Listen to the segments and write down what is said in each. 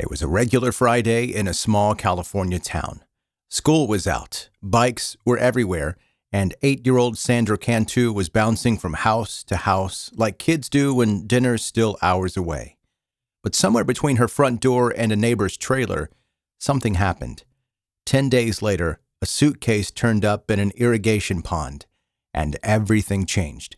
It was a regular Friday in a small California town. School was out, bikes were everywhere, and 8-year-old Sandra Cantu was bouncing from house to house like kids do when dinner's still hours away. But somewhere between her front door and a neighbor's trailer, something happened. 10 days later, a suitcase turned up in an irrigation pond, and everything changed.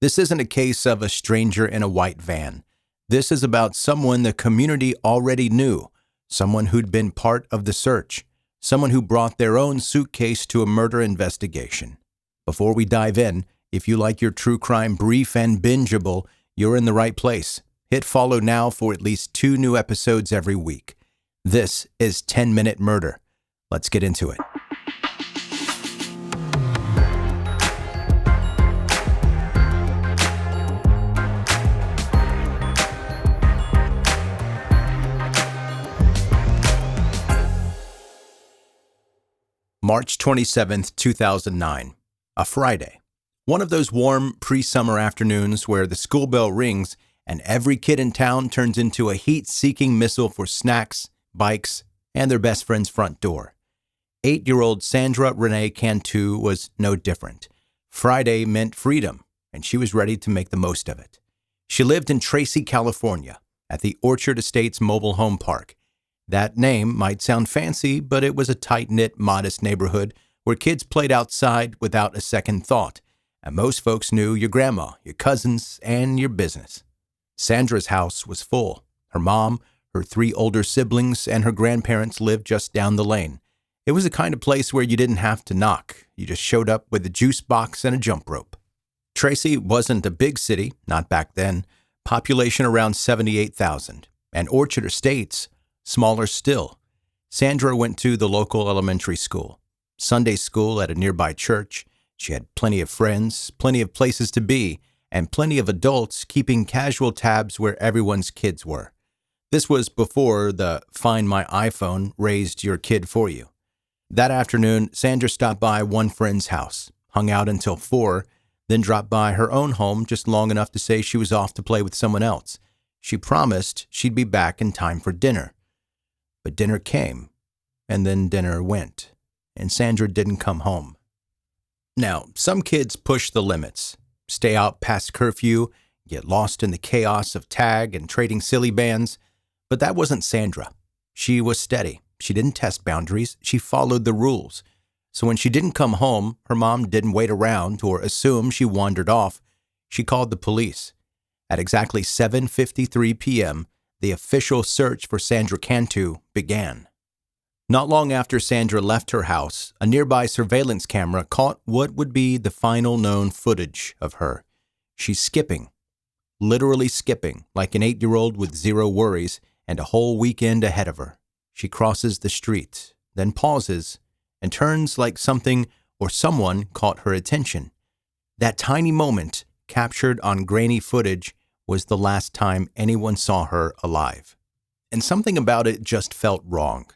This isn't a case of a stranger in a white van. This is about someone the community already knew, someone who'd been part of the search, someone who brought their own suitcase to a murder investigation. Before we dive in, if you like your true crime brief and bingeable, you're in the right place. Hit follow now for at least 2 new episodes every week. This is 10-Minute Murder. Let's get into it. March 27th, 2009, a Friday. One of those warm pre-summer afternoons where the school bell rings and every kid in town turns into a heat-seeking missile for snacks, bikes, and their best friend's front door. 8-year-old Sandra Renee Cantu was no different. Friday meant freedom, and she was ready to make the most of it. She lived in Tracy, California, at the Orchard Estates Mobile Home Park. That name might sound fancy, but it was a tight-knit, modest neighborhood where kids played outside without a second thought, and most folks knew your grandma, your cousins, and your business. Sandra's house was full. Her mom, her 3 older siblings, and her grandparents lived just down the lane. It was the kind of place where you didn't have to knock. You just showed up with a juice box and a jump rope. Tracy wasn't a big city, not back then. Population around 78,000. And Orchard Estates, smaller still. Sandra went to the local elementary school, Sunday school at a nearby church. She had plenty of friends, plenty of places to be, and plenty of adults keeping casual tabs where everyone's kids were. This was before the Find My iPhone raised your kid for you. That afternoon, Sandra stopped by one friend's house, hung out until 4, then dropped by her own home just long enough to say she was off to play with someone else. She promised she'd be back in time for dinner. But dinner came, and then dinner went, and Sandra didn't come home. Now, some kids push the limits, stay out past curfew, get lost in the chaos of tag and trading silly bands, but that wasn't Sandra. She was steady. She didn't test boundaries. She followed the rules. So when she didn't come home, her mom didn't wait around or assume she wandered off. She called the police. At exactly 7:53 p.m., the official search for Sandra Cantu began. Not long after Sandra left her house, a nearby surveillance camera caught what would be the final known footage of her. She's skipping, literally skipping, like an 8-year-old with 0 worries and a whole weekend ahead of her. She crosses the street, then pauses, and turns like something or someone caught her attention. That tiny moment, captured on grainy footage, was the last time anyone saw her alive. And something about it just felt wrong.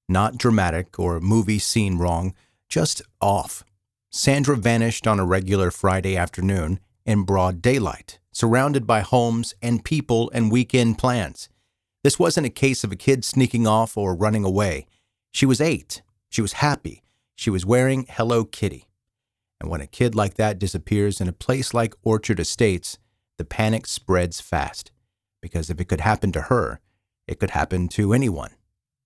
Not dramatic or movie scene wrong, just off. Sandra vanished on a regular Friday afternoon in broad daylight, surrounded by homes and people and weekend plans. This wasn't a case of a kid sneaking off or running away. She was 8. She was happy. She was wearing Hello Kitty. And when a kid like that disappears in a place like Orchard Estates, the panic spreads fast, because if it could happen to her, it could happen to anyone.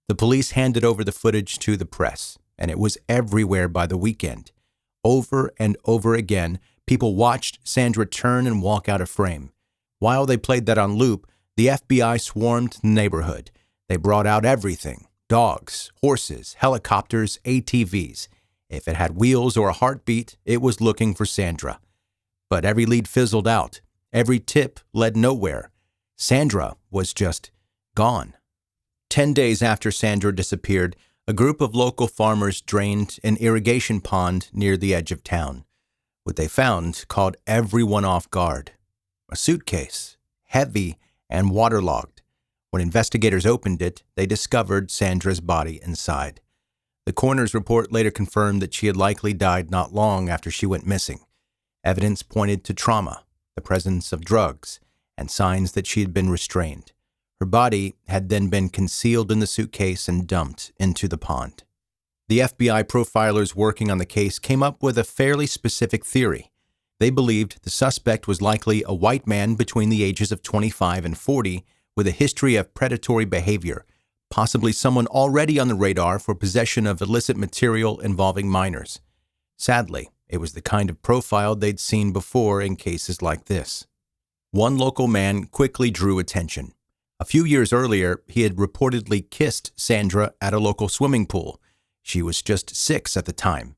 The police handed over the footage to the press, and it was everywhere by the weekend. Over and over again, people watched Sandra turn and walk out of frame. While they played that on loop, the FBI swarmed the neighborhood. They brought out everything: dogs, horses, helicopters, ATVs. If it had wheels or a heartbeat, it was looking for Sandra. But every lead fizzled out. Every tip led nowhere. Sandra was just gone. 10 days after Sandra disappeared, a group of local farmers drained an irrigation pond near the edge of town. What they found caught everyone off guard. A suitcase, heavy and waterlogged. When investigators opened it, they discovered Sandra's body inside. The coroner's report later confirmed that she had likely died not long after she went missing. Evidence pointed to trauma, the presence of drugs, and signs that she had been restrained. Her body had then been concealed in the suitcase and dumped into the pond. The FBI profilers working on the case came up with a fairly specific theory. They believed the suspect was likely a white man between the ages of 25 and 40 with a history of predatory behavior, possibly someone already on the radar for possession of illicit material involving minors. Sadly, it was the kind of profile they'd seen before in cases like this. One local man quickly drew attention. A few years earlier, he had reportedly kissed Sandra at a local swimming pool. She was just 6 at the time.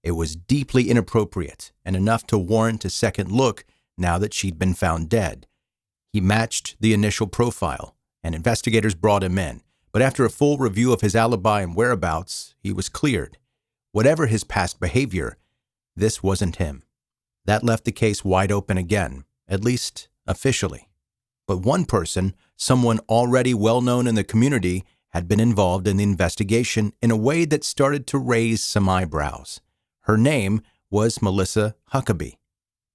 It was deeply inappropriate and enough to warrant a second look now that she'd been found dead. He matched the initial profile, and investigators brought him in. But after a full review of his alibi and whereabouts, he was cleared. Whatever his past behavior, this wasn't him. That left the case wide open again, at least officially. But one person, someone already well-known in the community, had been involved in the investigation in a way that started to raise some eyebrows. Her name was Melissa Huckabee.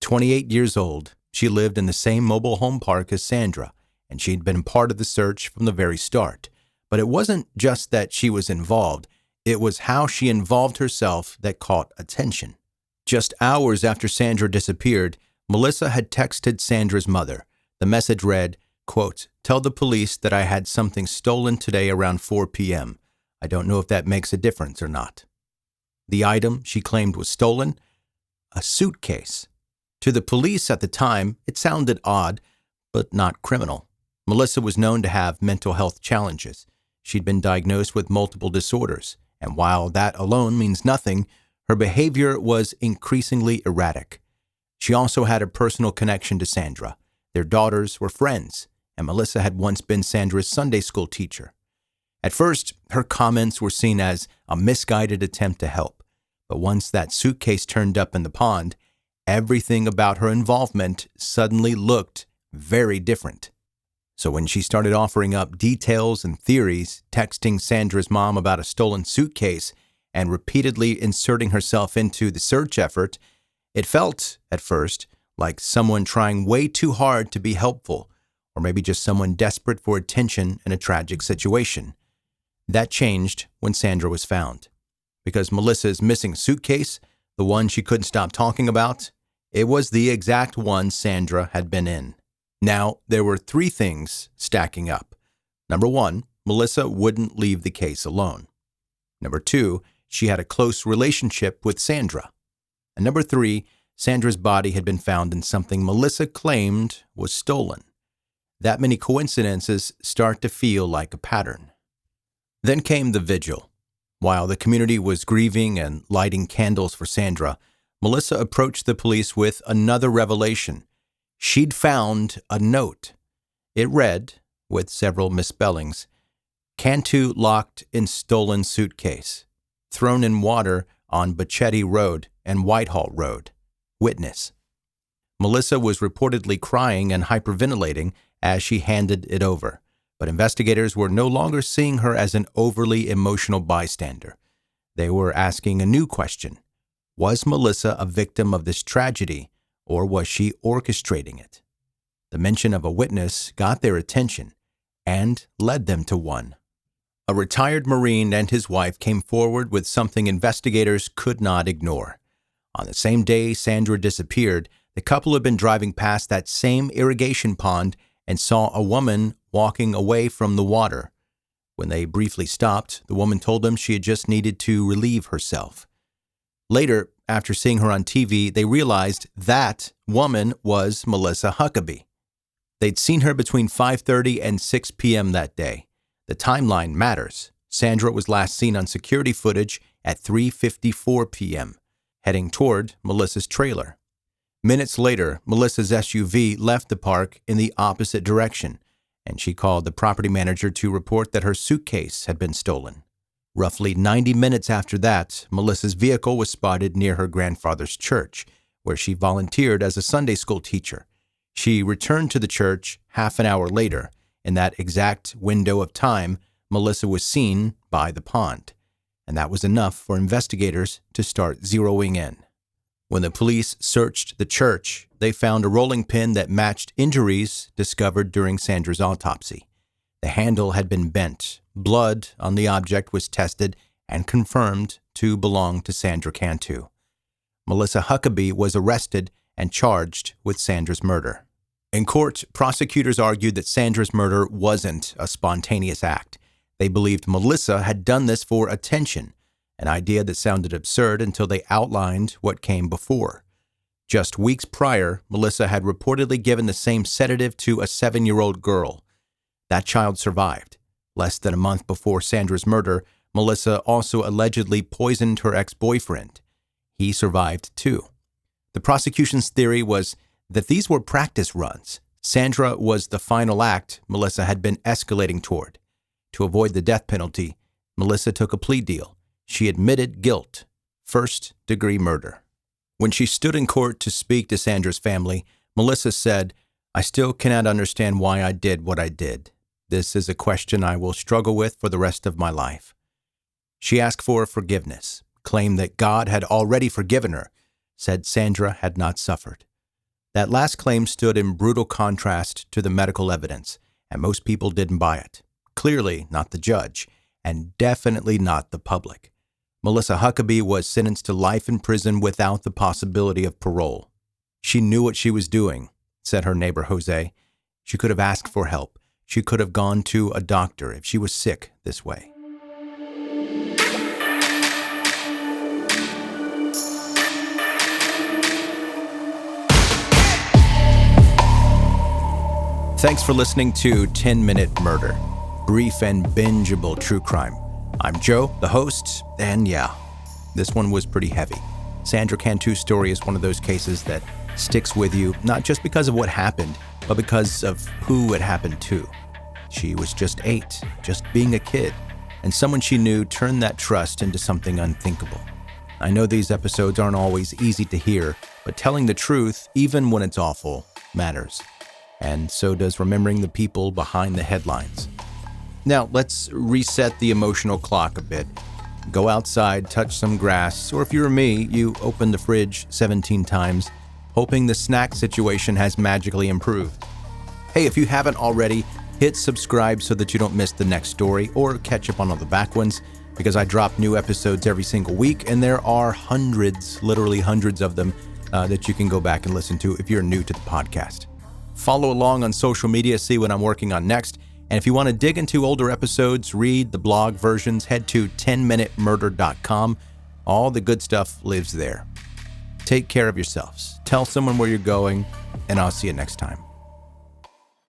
28 years old, she lived in the same mobile home park as Sandra, and she'd been part of the search from the very start. But it wasn't just that she was involved, it was how she involved herself that caught attention. Just hours after Sandra disappeared, Melissa had texted Sandra's mother. The message read, quote, "Tell the police that I had something stolen today around 4 p.m. I don't know if that makes a difference or not." The item she claimed was stolen? A suitcase. To the police at the time, it sounded odd, but not criminal. Melissa was known to have mental health challenges. She'd been diagnosed with multiple disorders, and while that alone means nothing, her behavior was increasingly erratic. She also had a personal connection to Sandra. Their daughters were friends, and Melissa had once been Sandra's Sunday school teacher. At first, her comments were seen as a misguided attempt to help, but once that suitcase turned up in the pond, everything about her involvement suddenly looked very different. So when she started offering up details and theories, texting Sandra's mom about a stolen suitcase, and repeatedly inserting herself into the search effort, it felt, at first, like someone trying way too hard to be helpful, or maybe just someone desperate for attention in a tragic situation. That changed when Sandra was found. Because Melissa's missing suitcase, the one she couldn't stop talking about, it was the exact one Sandra had been in. Now, there were 3 things stacking up. Number 1, Melissa wouldn't leave the case alone. Number 2, she had a close relationship with Sandra. And number 3, Sandra's body had been found in something Melissa claimed was stolen. That many coincidences start to feel like a pattern. Then came the vigil. While the community was grieving and lighting candles for Sandra, Melissa approached the police with another revelation. She'd found a note. It read, with several misspellings, "Cantu locked in stolen suitcase. Thrown in water on Bachetti Road and Whitehall Road. Witness." Melissa was reportedly crying and hyperventilating as she handed it over, but investigators were no longer seeing her as an overly emotional bystander. They were asking a new question. Was Melissa a victim of this tragedy, or was she orchestrating it? The mention of a witness got their attention and led them to one. A retired Marine and his wife came forward with something investigators could not ignore. On the same day Sandra disappeared, the couple had been driving past that same irrigation pond and saw a woman walking away from the water. When they briefly stopped, the woman told them she had just needed to relieve herself. Later, after seeing her on TV, they realized that woman was Melissa Huckabee. They'd seen her between 5:30 and 6 p.m. that day. The timeline matters. Sandra was last seen on security footage at 3:54 p.m., heading toward Melissa's trailer. Minutes later, Melissa's SUV left the park in the opposite direction, and she called the property manager to report that her suitcase had been stolen. Roughly 90 minutes after that, Melissa's vehicle was spotted near her grandfather's church, where she volunteered as a Sunday school teacher. She returned to the church half an hour later. In that exact window of time, Melissa was seen by the pond, and that was enough for investigators to start zeroing in. When the police searched the church, they found a rolling pin that matched injuries discovered during Sandra's autopsy. The handle had been bent. Blood on the object was tested and confirmed to belong to Sandra Cantu. Melissa Huckabee was arrested and charged with Sandra's murder. In court, prosecutors argued that Sandra's murder wasn't a spontaneous act. They believed Melissa had done this for attention, an idea that sounded absurd until they outlined what came before. Just weeks prior, Melissa had reportedly given the same sedative to a 7-year-old girl. That child survived. Less than a month before Sandra's murder, Melissa also allegedly poisoned her ex-boyfriend. He survived too. The prosecution's theory was that these were practice runs. Sandra was the final act Melissa had been escalating toward. To avoid the death penalty, Melissa took a plea deal. She admitted guilt, first-degree murder. When she stood in court to speak to Sandra's family, Melissa said, "I still cannot understand why I did what I did. This is a question I will struggle with for the rest of my life." She asked for forgiveness, claimed that God had already forgiven her, said Sandra had not suffered. That last claim stood in brutal contrast to the medical evidence, and most people didn't buy it. Clearly not the judge, and definitely not the public. Melissa Huckabee was sentenced to life in prison without the possibility of parole. She knew what she was doing, said her neighbor Jose. She could have asked for help. She could have gone to a doctor if she was sick this way. Thanks for listening to 10-Minute Murder, brief and bingeable true crime. I'm Joe, the host, and yeah, this one was pretty heavy. Sandra Cantu's story is one of those cases that sticks with you, not just because of what happened, but because of who it happened to. She was just 8, just being a kid, and someone she knew turned that trust into something unthinkable. I know these episodes aren't always easy to hear, but telling the truth, even when it's awful, matters. And so does remembering the people behind the headlines. Now, let's reset the emotional clock a bit. Go outside, touch some grass, or if you're me, you open the fridge 17 times, hoping the snack situation has magically improved. Hey, if you haven't already, hit subscribe so that you don't miss the next story or catch up on all the back ones, because I drop new episodes every single week, and there are hundreds, literally hundreds of them, that you can go back and listen to if you're new to the podcast. Follow along on social media, see what I'm working on next. And if you want to dig into older episodes, read the blog versions, head to 10minutemurder.com. All the good stuff lives there. Take care of yourselves. Tell someone where you're going, and I'll see you next time.